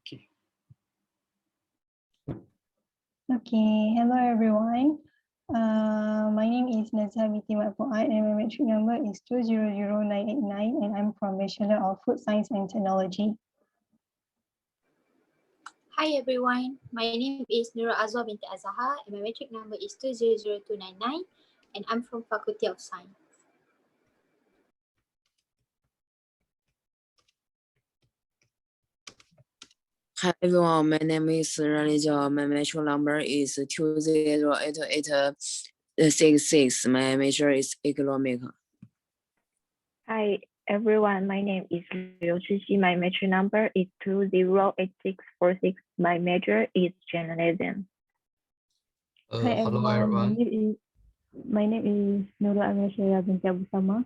Okay. Okay, hello everyone. My name is Nazha Binti Mat Fuad and my metric number is 200989 and I'm from Bachelor of Food Science and Technology. Hi everyone, my name is Nura Azwa binti Azahar and my metric number is 200299 and I'm from Faculty of Science. Hi everyone, my name is Rani Jiao. My metric number is 20886. My major is economic. Hi everyone, my name is Liu Zhixi. My metric number is 208646. My major is journalism. Hi Hello everyone, everyone. my name is Nurul Amrashaya binti Abu Sama.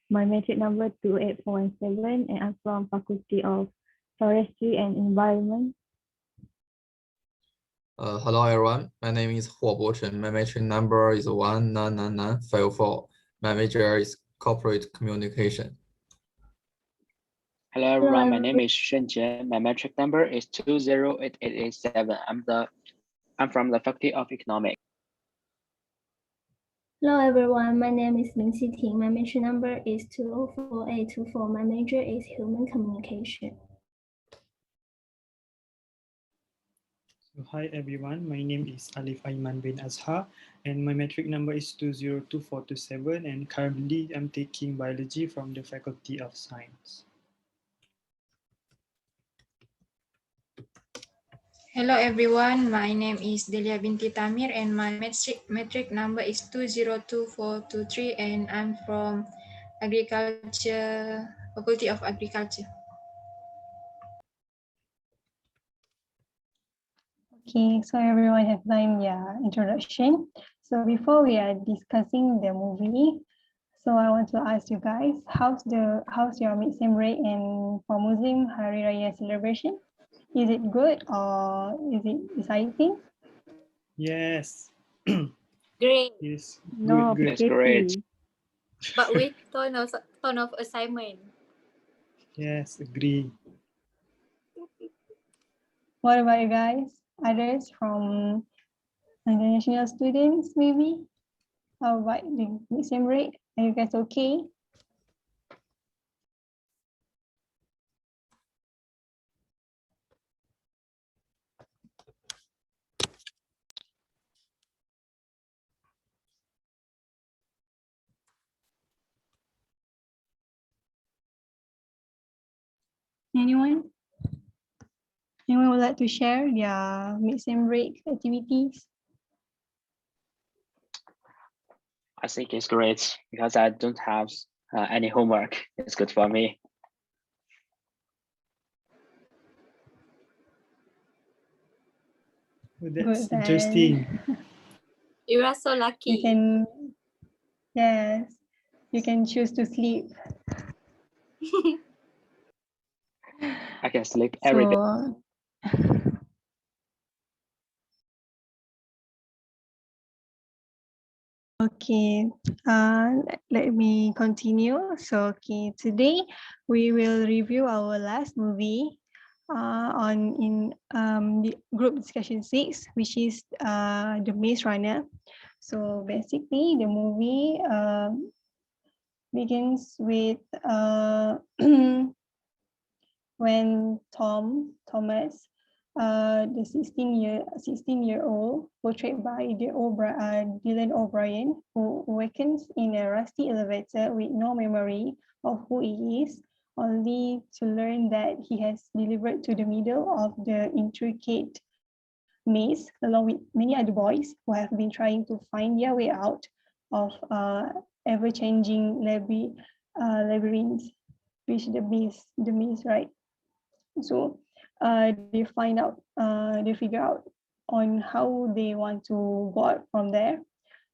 My metric number 28417 and I'm from Faculty of Forestry and Environment. Hello everyone. My name is Huo Bochen. My metric number is 199954. My major is corporate communication. Hello everyone, my name is Shen Jie. My metric number is 208887. I'm from the Faculty of Economics. Hello everyone, my name is Lin Xiting. My metric number is 204824. My major is human communication. So hi everyone, my name is Alif Aiman bin Azhar and my metric number is 202427 and currently I'm taking biology from the Faculty of Science. Hello everyone, my name is Delia binti Tamir and my metric number is 202423 and I'm from Faculty of Agriculture. Okay, so everyone have done their introduction. So before we are discussing the movie, so I want to ask you guys, how's your Muslim break and for Muslim Hari Raya celebration? Is it good or is it exciting? Yes. Great. Yes. No, Good. It's great. But with ton of assignment. Yes, agree. What about you guys? Others from international students maybe? How about the Muslim break? Are you guys okay? Anyone? Anyone would like to share their Muslim break activities? I think it's great because I don't have any homework. It's good for me. Oh, that's Good, interesting. You are so lucky. You can, yes, you can choose to sleep. I can sleep every day. Okay, let me continue. So, okay, today we will review our last movie in the group discussion 6, which is The Maze Runner. So basically, the movie begins with when Thomas, the 16-year-old portrayed by Dylan O'Brien, who awakens in a rusty elevator with no memory of who he is, only to learn that he has delivered to the middle of the intricate maze, along with many other boys who have been trying to find their way out of ever-changing labyrinths, which the maze, right? So they figure out on how they want to go out from there.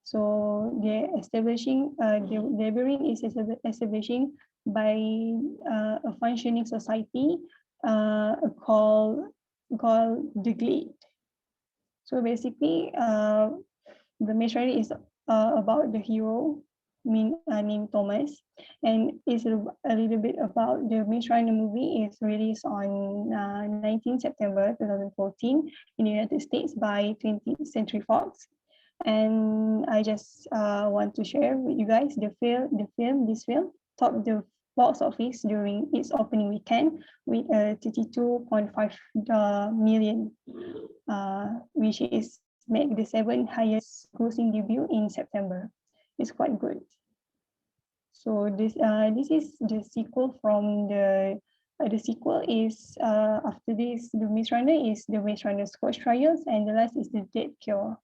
So they're establishing, the labyrinth is establishing by a functioning society called the Glade. So basically, the maze runner is about the hero named Thomas, and it's a little bit about the Maze Runner movie. Is released on 19 September 2014 in the United States by 20th Century Fox. And I just want to share with you guys this film topped the box office during its opening weekend with 32.5 million, which is make the seventh highest grossing debut in September. It's quite good. So this is the sequel from the sequel is after this the Maze Runner is the Maze Runner Scotch Trials, and the last is the Dead Cure.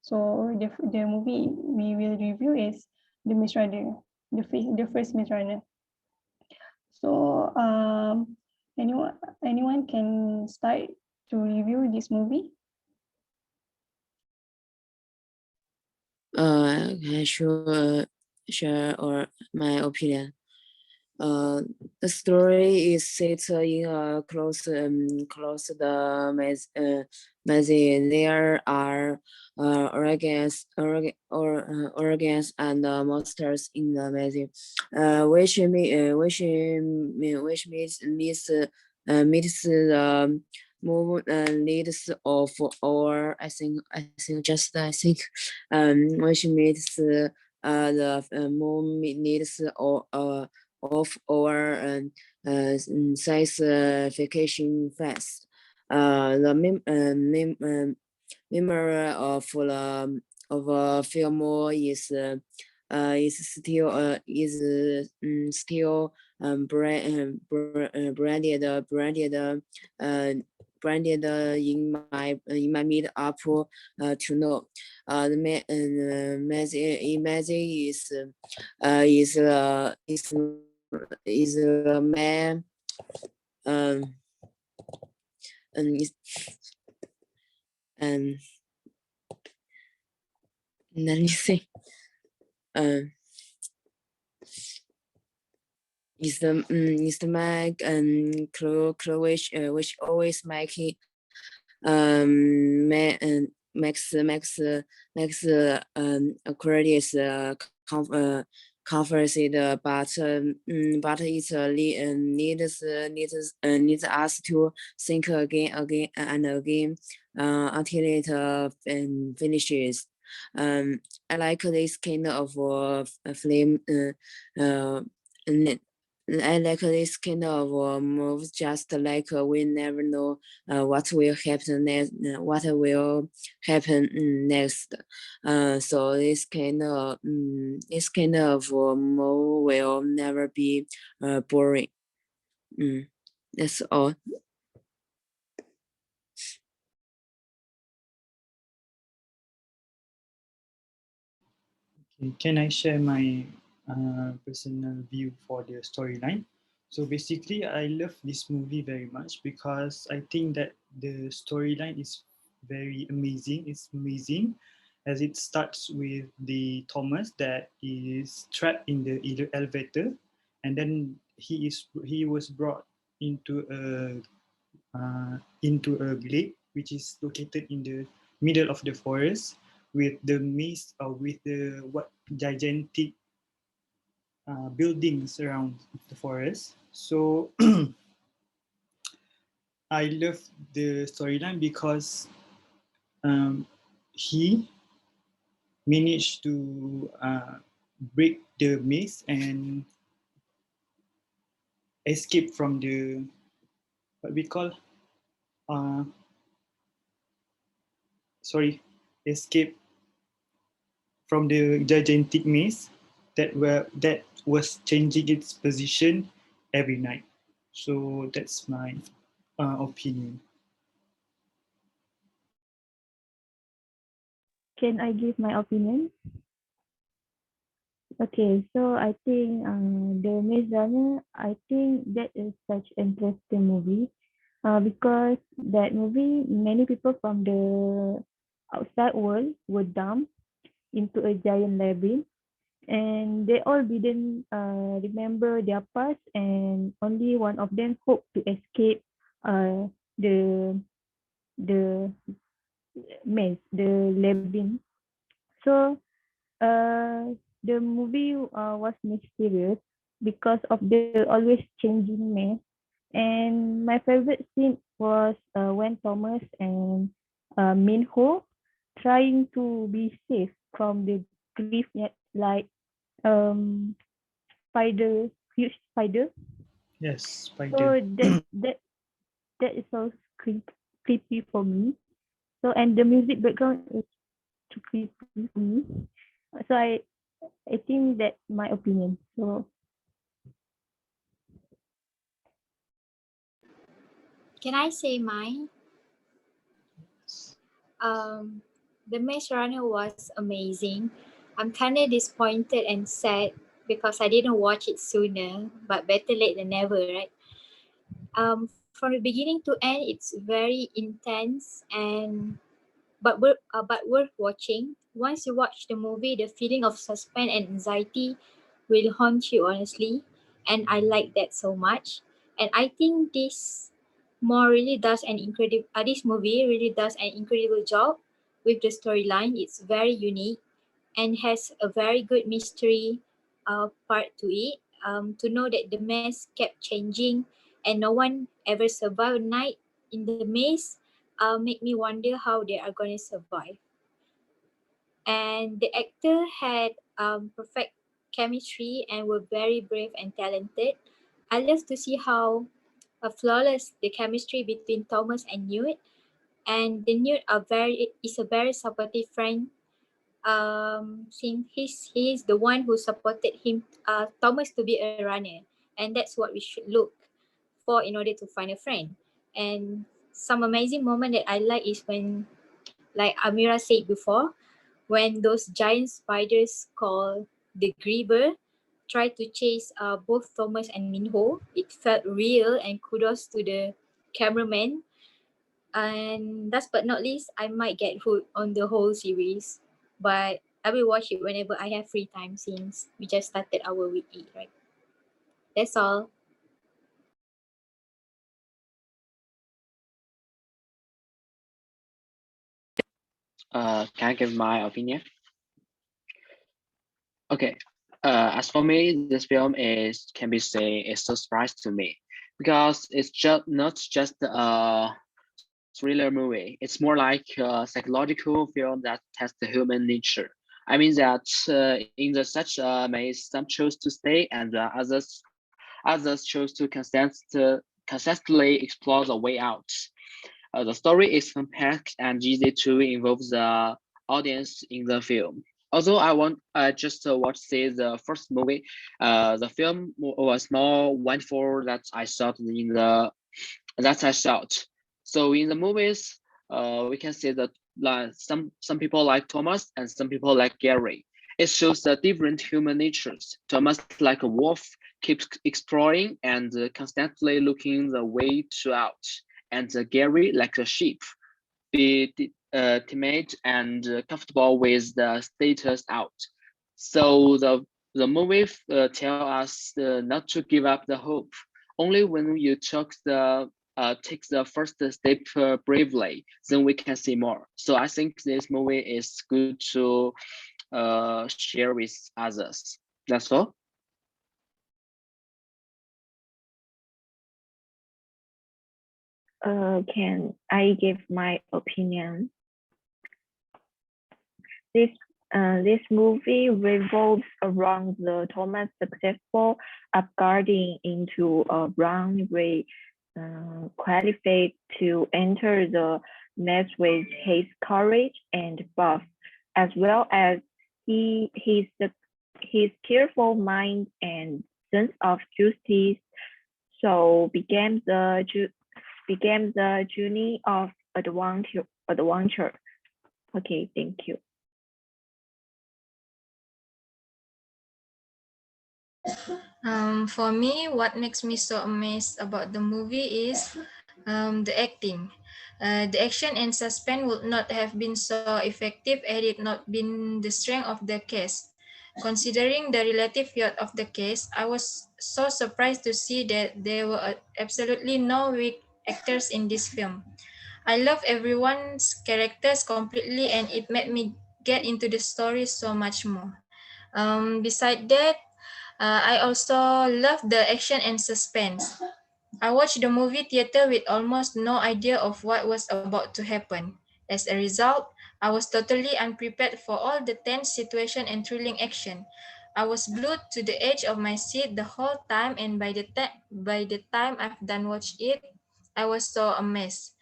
So the movie we will review is the Maze Runner, the first Maze Runner. So anyone can start to review this movie. I share or my opinion. The story is set in a closed maze. There are organs and monsters in the maze, which means the move leads of or I think which means the move needs of our science fast. The memory of a film is still branded in my meet up to know. The magic is a man and let me see is the Mag and Chloe which always make it Max Aquarius conference but it needs us to think again and again until it finishes. I like this kind of film. I like this kind of moves, just like we never know what will happen next. Next. So this kind of move will never be boring. That's all. Okay, can I share my personal view for the storyline? So basically, I love this movie very much because I think that the storyline is very amazing. It's amazing as it starts with the Thomas that is trapped in the elevator, and then he was brought into a glade which is located in the middle of the forest with the maze or with the what gigantic buildings around the forest. So I love the storyline because he managed to break the maze and escape from the what we call uh, escape from the gigantic maze that was changing its position every night. So that's my opinion. Can I give my opinion? Okay, so I think the Maze Runner, I think that is such interesting movie because that movie, many people from the outside world were dumped into a giant labyrinth, and they all didn't remember their past, and only one of them hoped to escape the the maze, the labyrinth. So the movie was mysterious because of the always changing mess. And my favorite scene was when Thomas and Minho trying to be safe from the cliff, like um spider, huge spider. Yes, So spider. that is so creepy for me. So and the music background is too creepy for me. So I think that's my opinion. So Can I say mine? Um, the Maze Runner was amazing. I'm kind of disappointed and sad because I didn't watch it sooner, but better late than never, right? From the beginning to end, it's very intense and but worth watching. Once you watch the movie, the feeling of suspense and anxiety will haunt you honestly, and I like that so much. And I think this movie really does an incredible job with the storyline. It's very unique and has a very good mystery part to it. To know that the maze kept changing and no one ever survived a night in the maze make me wonder how they are going to survive. And the actor had perfect chemistry and were very brave and talented. I love to see how flawless the chemistry between Thomas and Newt. And the Newt is a very supportive friend. Since he is the one who supported him, Thomas, to be a runner, and that's what we should look for in order to find a friend. And some amazing moment that I like is when, like Amira said before, when those giant spiders called the Grieber tried to chase both Thomas and Minho. It felt real, and kudos to the cameraman. And last but not least, I might get hooked on the whole series, but I will watch it whenever I have free time since we just started our week 8, right? That's all. Can I give my opinion? Okay. As for me, this film is can be say a surprise to me because it's just not just a thriller movie. It's more like a psychological film that tests the human nature. I mean that in the such maze, some chose to stay and others chose to consistently explore the way out. The story is compact and easy to involve the audience in the film. Although I want just watch say the first movie, the film was more wonderful that I saw in the that I thought. So in the movies, we can see that like some people like Thomas and some people like Gary. It shows the different human natures. Thomas like a wolf keeps exploring and constantly looking the way to out, and Gary like a sheep, be timid and comfortable with the status out. So the movie tell us not to give up the hope. Only when you take the first step bravely, then we can see more. So I think this movie is good to share with others. That's all. can I give my opinion? This this movie revolves around the Thomas' successful upgrading into a runway qualified to enter the match with his courage and buff, as well as his careful mind and sense of justice. So began the journey of adventure. Okay, thank you. For me, what makes me so amazed about the movie is the acting. The action and suspense would not have been so effective had it not been the strength of the cast. Considering the relative youth of the cast, I was so surprised to see that there were absolutely no weak actors in this film. I love everyone's characters completely and it made me get into the story so much more. Beside that, I also love the action and suspense. I watched the movie theater with almost no idea of what was about to happen. As a result, I was totally unprepared for all the tense situation and thrilling action. I was glued to the edge of my seat the whole time, and by the time I've done watch it, I was so amazed.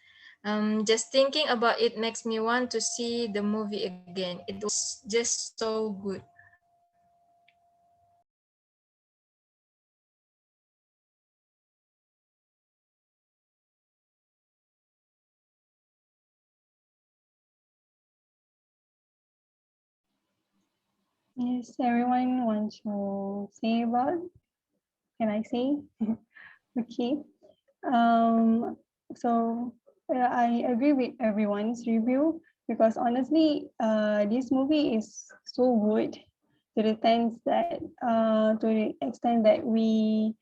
Just thinking about it makes me want to see the movie again. It was just so good. Yes, everyone wants to say about? Can I say? Okay. Um, so I agree with everyone's review because honestly, this movie is so good to the extent that we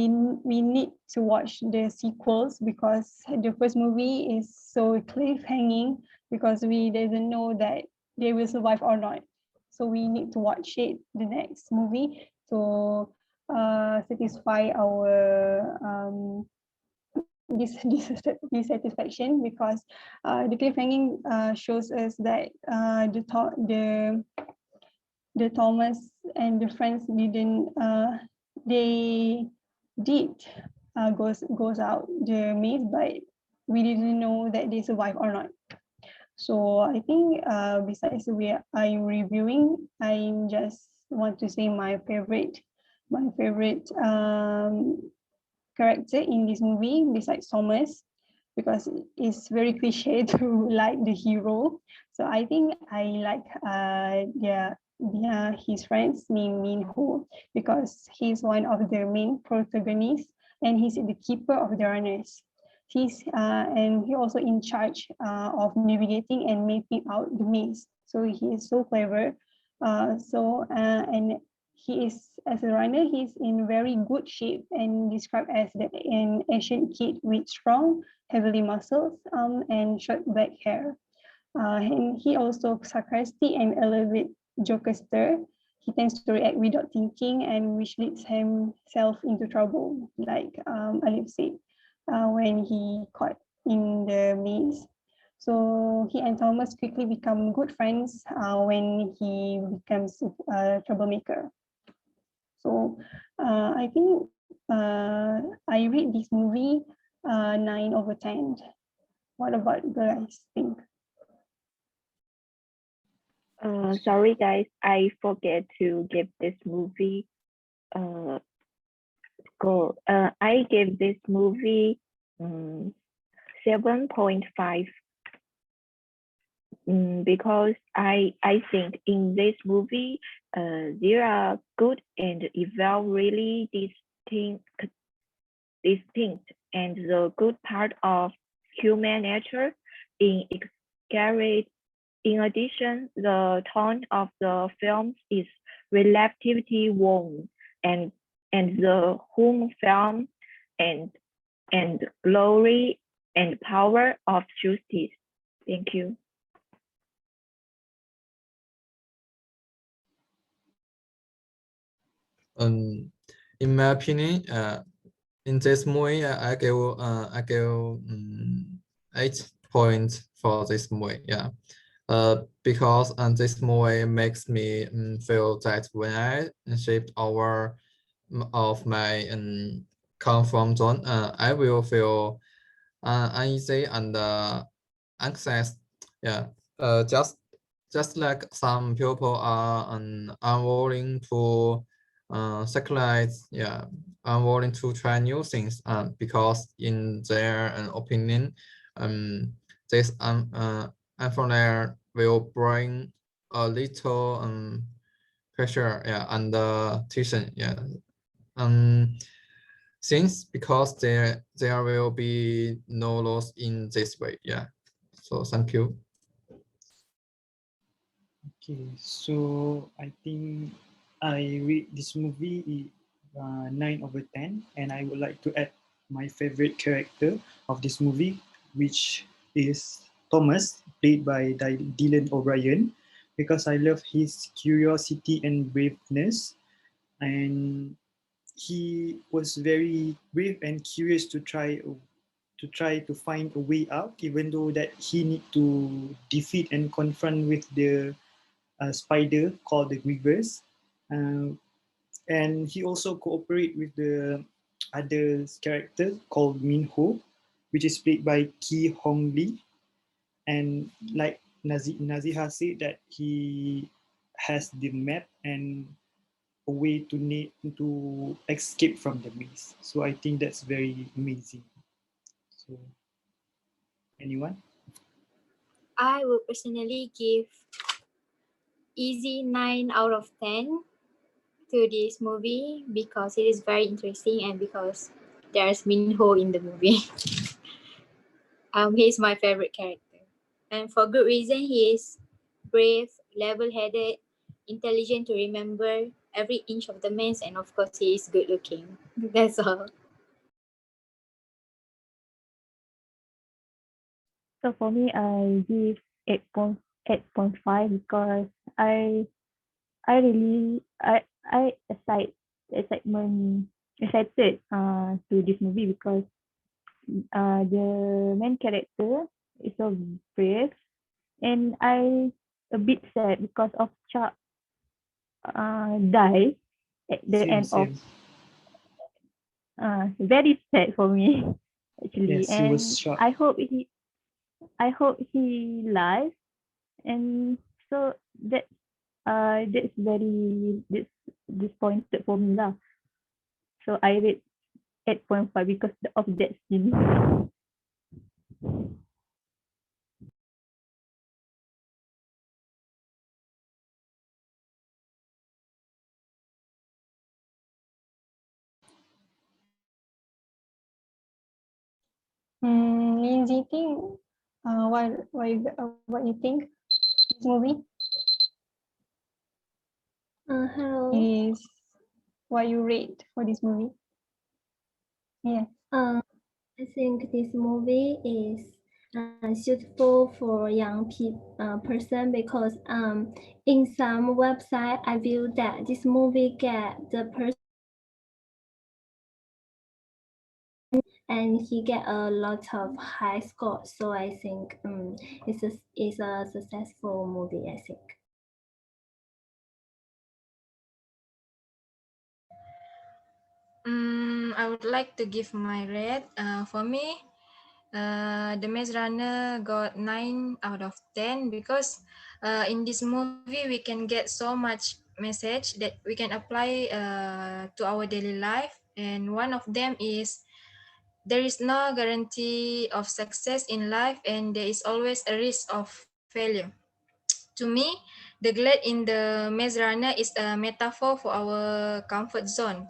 need to watch the sequels because the first movie is so cliffhanging because we doesn't know that they will survive or not. So we need to watch it, the next movie, to satisfy our dissatisfaction because the cliffhanging shows us that the Thomas and the friends didn't they did goes out the maze, but we didn't know that they survive or not. So I think besides I'm reviewing, I just want to say my favorite character in this movie besides Thomas, because it's very cliche to like the hero. So I think I like his friends named Min Ho because he's one of the main protagonists and he's the keeper of the runners. And he also in charge of navigating and mapping out the maze. So he is so clever. And he is, as a runner, he's in very good shape and described as an Asian kid with strong, heavily muscles and short black hair. And he also sarcastic and a little bit jokester. He tends to react without thinking, and which leads himself into trouble, like Alif said, when he caught in the maze. So he and Thomas quickly become good friends when he becomes a troublemaker. So I think I rate this movie 9/10. What about you guys think? Sorry guys, I forget to give this movie uh score. I gave this movie 7.5 because I think in this movie there are good and evil really distinct, and the good part of human nature in exaggerate. In addition, the tone of the film is relatively warm, and the home film and glory and power of justice. Thank you. In my opinion, in this movie, I give 8 points for this movie. Yeah, because this movie makes me feel that when I shift over of my comfort zone, I will feel uneasy and anxious. Yeah, just like some people are unwilling to sacrifice, yeah, unwilling to try new things because in their opinion, this unfamiliar will bring a little pressure, yeah, and tension, yeah. Since because there will be no loss in this way, yeah. So thank you. Okay, so I think I rate this movie 9/10, and I would like to add my favorite character of this movie, which is Thomas, played by Dylan O'Brien, because I love his curiosity and braveness, and he was very brave and curious to find a way out, even though that he need to defeat and confront with the spider called the Grievous. Uh, and he also cooperate with the other character called Min Ho, which is played by Ki Hong Lee. And like Naziha said, that he has the map and a way to escape from the maze. So I think that's very amazing. So anyone? I would personally give easy 9 out of 10 to this movie because it is very interesting and because there's Minho in the movie. He's my favorite character. And for good reason, he is brave, level-headed, intelligent to remember every inch of the maze, and of course, he is good looking. That's all. So for me, I give 8.5 because I I really I excitement excited to this movie because the main character is so brave, and I a bit sad because of Chuck die at the Same, end of same. very sad for me actually, Yes, he was and shot. I hope he lives, and so that's very disappointed for me lah. So I rate 8.5 because of that scene. Lindsay, think what you think this movie Hello. is, what you rate for this movie? Yeah. I think this movie is suitable for young person because in some website I view that this movie get the person and he get a lot of high score. So I think it's a successful movie, I think. I would like to give my rate. For me, the Maze Runner got 9 out of 10 because in this movie we can get so much message that we can apply to our daily life. And one of them is there is no guarantee of success in life and there is always a risk of failure. To me, the glade in the Maze Runner is a metaphor for our comfort zone.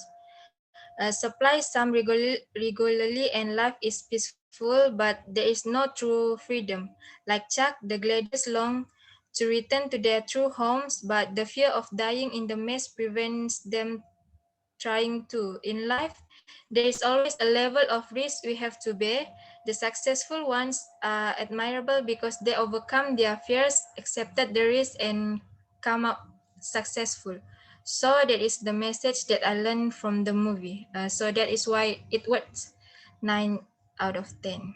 Supply some regularly and life is peaceful, but there is no true freedom. Like Chuck, the gladiators long to return to their true homes, but the fear of dying in the maze prevents them trying to. In life, there is always a level of risk we have to bear. The successful ones are admirable because they overcome their fears, accepted the risk, and come out successful. So that is the message that I learned from the movie. So that is why it works 9 out of 10.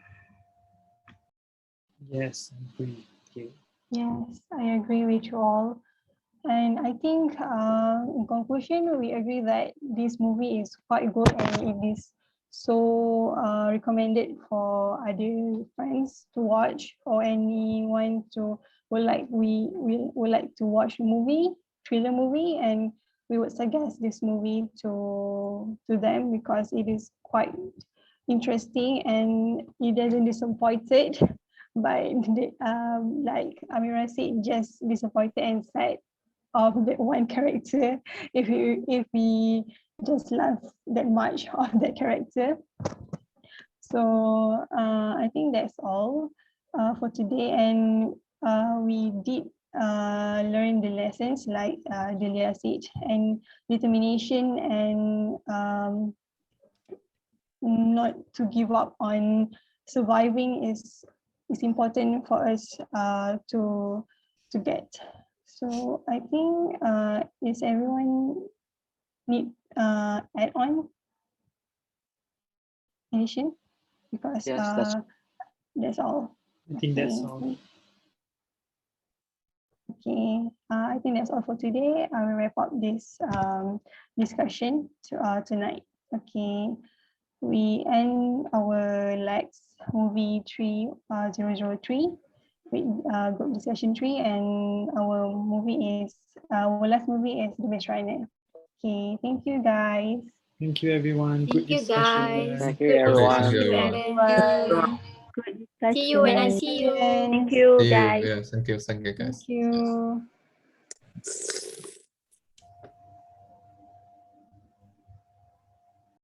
Yes, I agree. Okay. Yes, I agree with you all. And I think in conclusion, we agree that this movie is quite good and it is so recommended for other friends to watch, or anyone to would like to watch a movie, thriller movie, and we would suggest this movie to them because it is quite interesting and it doesn't disappoint it. But like Amira said, just disappointed and sad of the one character if we just love that much of that character. So I think that's all for today, and we did learn the lessons like Delia said, and determination and not to give up on surviving is important for us to get. So I think is everyone need add on addition? Because Yes, that's all. I think that's Okay. all. Okay, I think that's all for today. I will wrap up this discussion tonight. Okay, we end our LAX movie 3003 with group discussion 3, and our last movie is The Maze Runner. Okay, thank you guys. Thank you, everyone. Good Thank you guys. discussion. thank you, Good Okay, thank everyone. you, discussion, everyone. Alan. Good See you when I discussion. see you. Thank you, See you. guys. Yeah, thank you, Thank guys. you.